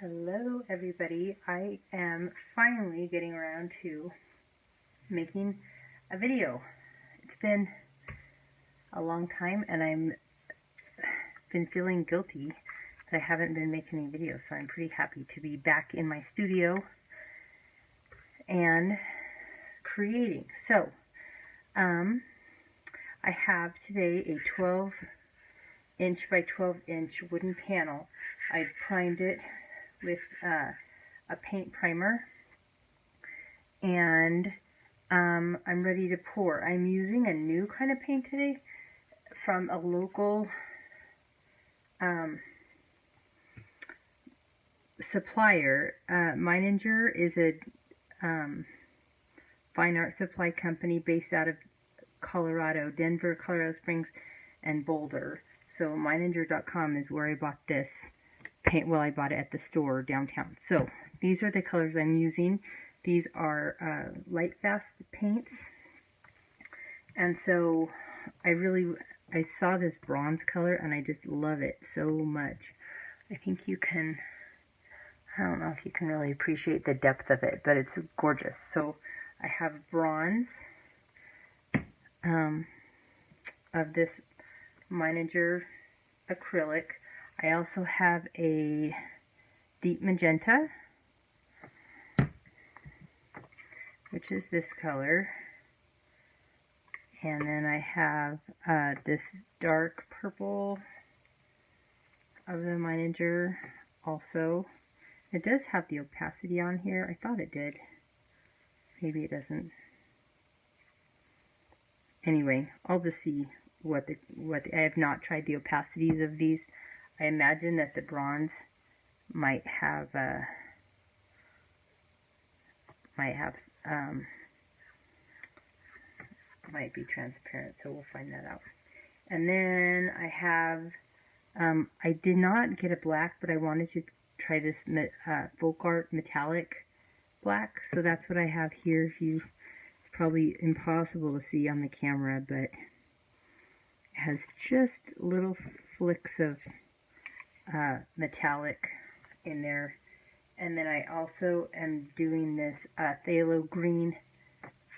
Hello everybody, I am finally getting around to making a video. It's been a long time and I've been feeling guilty that I haven't been making any videos, so I'm pretty happy to be back in my studio and creating. So, I have today a 12-inch by 12-inch wooden panel. I primed it with a paint primer, and I'm ready to pour. I'm using a new kind of paint today from a local supplier. Meininger is a fine art supply company based out of Colorado, Denver, Colorado Springs, and Boulder. So Meininger.com is where I bought this paint. Well, I bought it at the store downtown. So these are the colors I'm using. These are light fast paints, and so I saw this bronze color and I just love it so much. I think you can, I don't know if you can really appreciate the depth of it, but it's gorgeous. So I have bronze of this Meininger acrylic. I also have a deep magenta, which is this color, and then I have this dark purple of the Meininger also. It does have the opacity on here. I thought it did. Maybe it doesn't. Anyway, I'll just see what I have not tried the opacities of these. I imagine that the bronze might be transparent, so we'll find that out. And then I have, I did not get a black, but I wanted to try this folk art metallic black, so that's what I have here. It's probably impossible to see on the camera, but it has just little flicks of metallic in there. And then I also am doing this phthalo green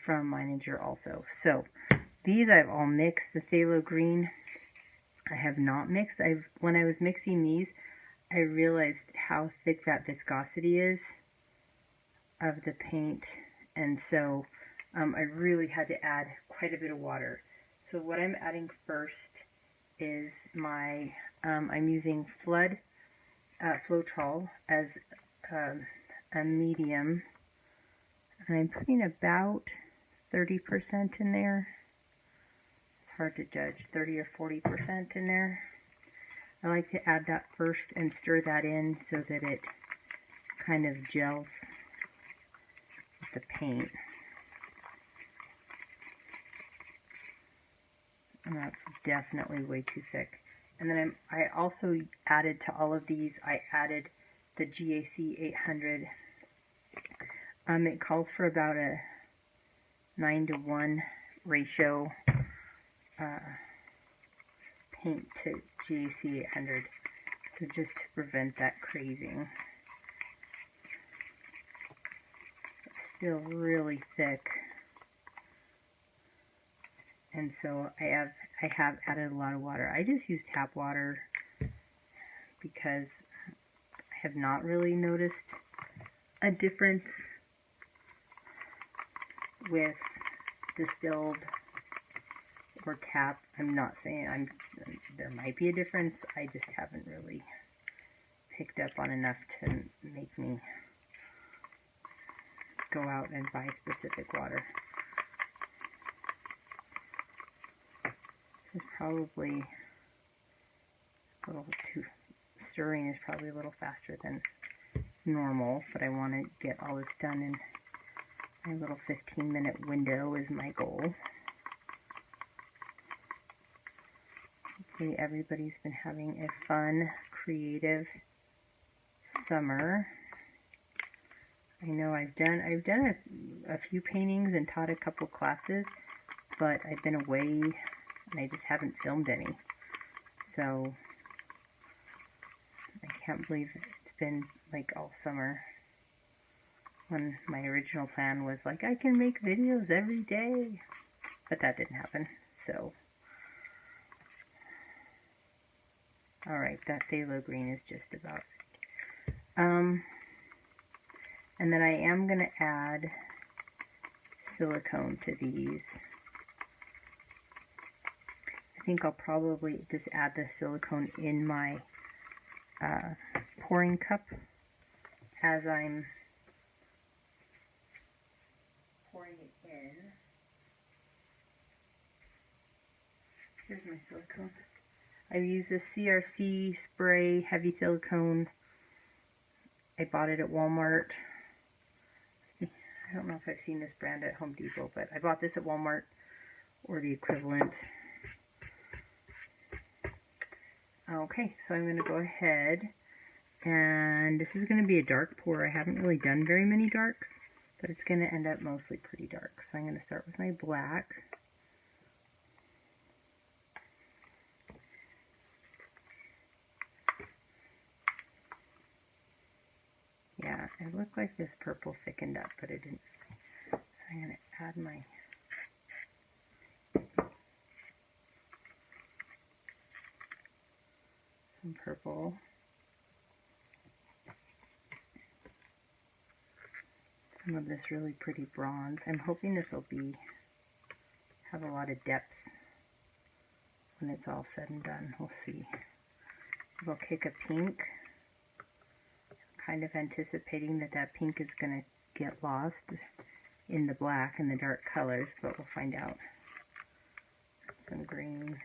from Meininger also. So these I've all mixed. The phthalo green I have not mixed. When I was mixing these, I realized how thick that viscosity is of the paint, and so I really had to add quite a bit of water. So what I'm adding first is my, I'm using Floetrol as a medium, and I'm putting about 30% in there. It's hard to judge, 30 or 40% in there. I like to add that first and stir that in so that it kind of gels with the paint. And that's definitely way too thick. And then I also added to all of these, I added the GAC 800. It calls for about a 9-to-1 ratio paint to GAC 800. So just to prevent that crazing. It's still really thick. And so I have added a lot of water. I just use tap water because I have not really noticed a difference with distilled or tap. I'm not saying there might be a difference. I just haven't really picked up on enough to make me go out and buy specific water. It's probably a little too, stirring is probably a little faster than normal, but I want to get all this done in my little 15-minute window is my goal. Hopefully everybody's been having a fun, creative summer. I know I've done a few paintings and taught a couple classes, but I've been away and I just haven't filmed any. So I can't believe it's been like all summer, when my original plan was like, I can make videos every day, but that didn't happen. So alright, that phthalo green is just about and then I am going to add silicone to these. I think I'll probably just add the silicone in my pouring cup as I'm pouring it in. Here's my silicone. I use a CRC spray heavy silicone. I bought it at Walmart. I don't know if I've seen this brand at Home Depot, but I bought this at Walmart or the equivalent. Okay, so I'm going to go ahead, and this is going to be a dark pour. I haven't really done very many darks, but it's going to end up mostly pretty dark. So I'm going to start with my black. Yeah, it looked like this purple thickened up, but it didn't. So I'm going to add my some purple. Some of this really pretty bronze. I'm hoping this will have a lot of depth when it's all said and done. We'll see. We'll kick a pink. Kind of anticipating that pink is going to get lost in the black and the dark colors, but we'll find out. Some green.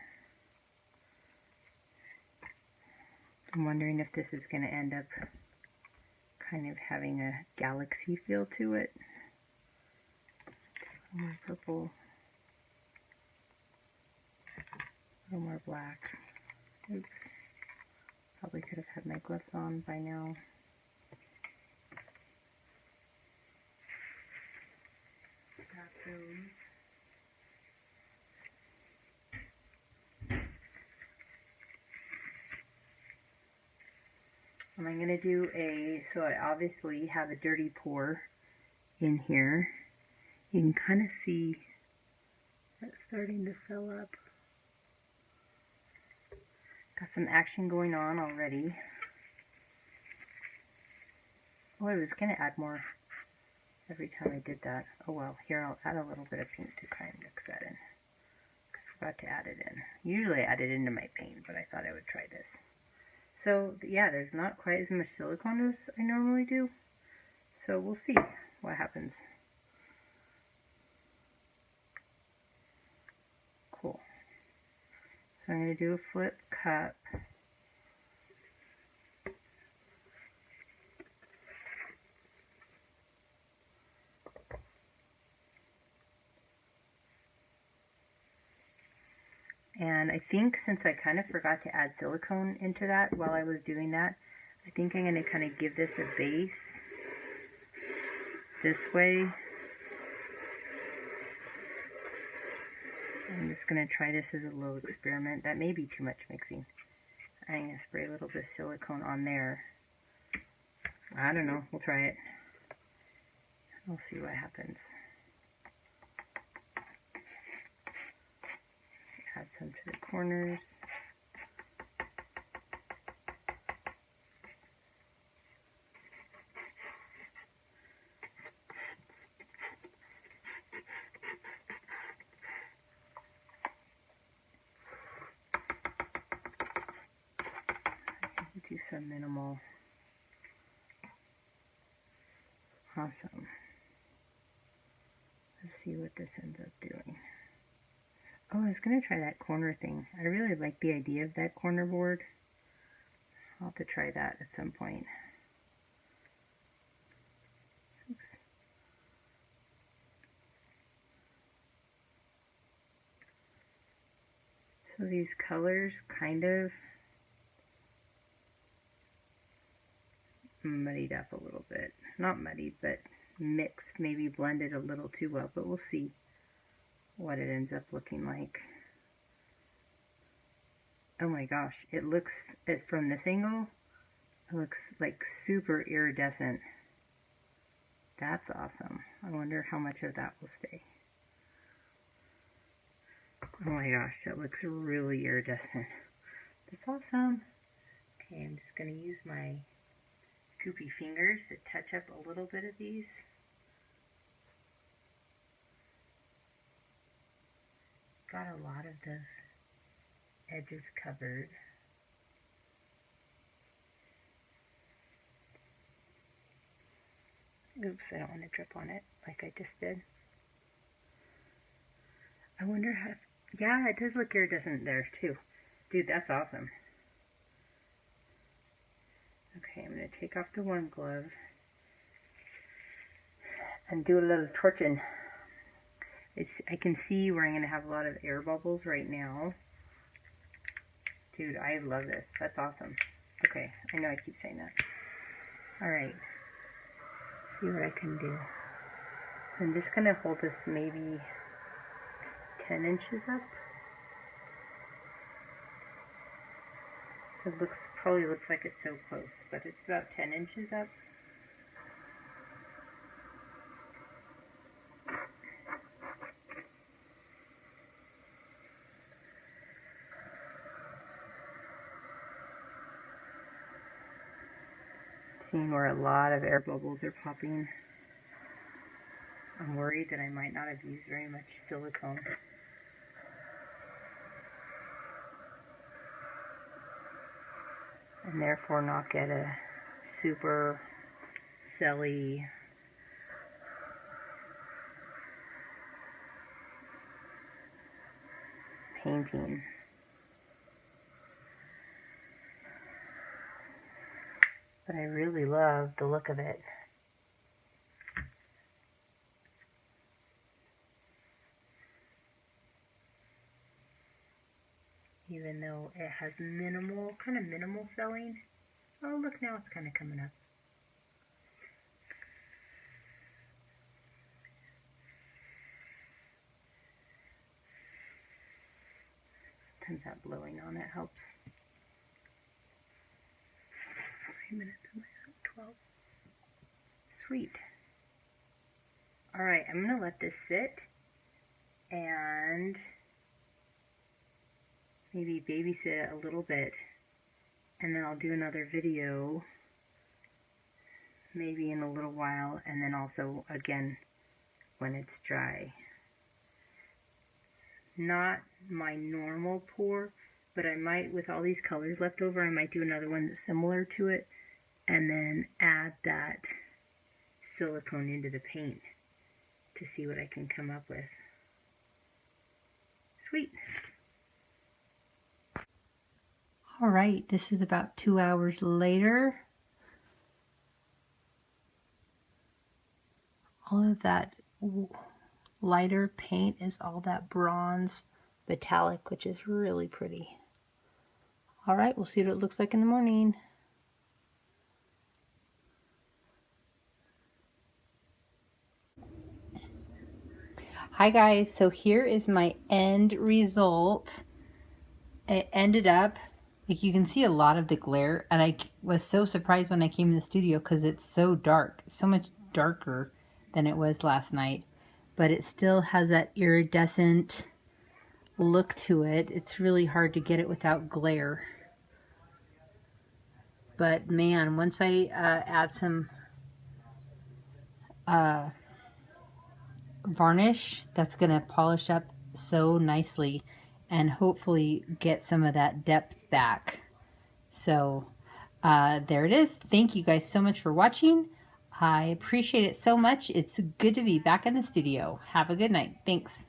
I'm wondering if this is going to end up kind of having a galaxy feel to it. A little more purple. A little more black. Oops. Probably could have had my gloves on by now. And I'm going to do so I obviously have a dirty pour in here. You can kind of see that's starting to fill up. Got some action going on already. Oh, I was going to add more every time I did that. Oh well, here I'll add a little bit of pink to kind of mix that in. I forgot to add it in. Usually I add it into my paint, but I thought I would try this. So yeah, there's not quite as much silicone as I normally do. So we'll see what happens. Cool. So I'm going to do a flip cup. And I think since I kind of forgot to add silicone into that while I was doing that, I think I'm going to kind of give this a base this way. I'm just going to try this as a little experiment. That may be too much mixing. I'm going to spray a little bit of silicone on there. I don't know. We'll try it. We'll see what happens. Add some to the corners. Do some minimal. Awesome. Let's see what this ends up doing. Oh, I was going to try that corner thing. I really like the idea of that corner board. I'll have to try that at some point. Oops. So these colors kind of muddied up a little bit. Not muddied, but mixed, maybe blended a little too well, but we'll see what it ends up looking like. Oh my gosh, it looks, from this angle, It looks like super iridescent. That's awesome. I wonder how much of that will stay. Oh my gosh, that looks really iridescent. That's awesome. Okay, I'm just going to use my goopy fingers to touch up a little bit of these. Got a lot of those edges covered. Oops, I don't want to drip on it like I just did. I wonder how, yeah, it does look iridescent there too. Dude, that's awesome. Okay, I'm going to take off the one glove and do a little torching. I can see where I'm going to have a lot of air bubbles right now. Dude, I love this. That's awesome. Okay, I know I keep saying that. Alright, see what I can do. I'm just going to hold this maybe 10 inches up. It probably looks like it's so close, but it's about 10 inches up. Seeing where a lot of air bubbles are popping. I'm worried that I might not have used very much silicone. And therefore not get a super silly painting. But I really love the look of it. Even though it has kind of minimal selling. Oh, look, now it's kind of coming up. Sometimes that blowing on it helps. 3 minutes, 12. Sweet. Alright, I'm going to let this sit and maybe babysit it a little bit, and then I'll do another video maybe in a little while, and then also again when it's dry. Not my normal pour, but I might, with all these colors left over, I might do another one that's similar to it, and then add that silicone into the paint to see what I can come up with. Sweet. Alright, this is about 2 hours later. All of that lighter paint is all that bronze metallic, which is really pretty. Alright, we'll see what it looks like in the morning. Hi guys, so here is my end result. It ended up, like you can see a lot of the glare, and I was so surprised when I came in the studio because it's so dark, so much darker than it was last night, but it still has that iridescent look to it. It's really hard to get it without glare. But man, once I add some varnish, that's gonna polish up so nicely and hopefully get some of that depth back. So there it is. Thank you guys so much for watching. I appreciate it so much. It's good to be back in the studio. Have a good night. Thanks.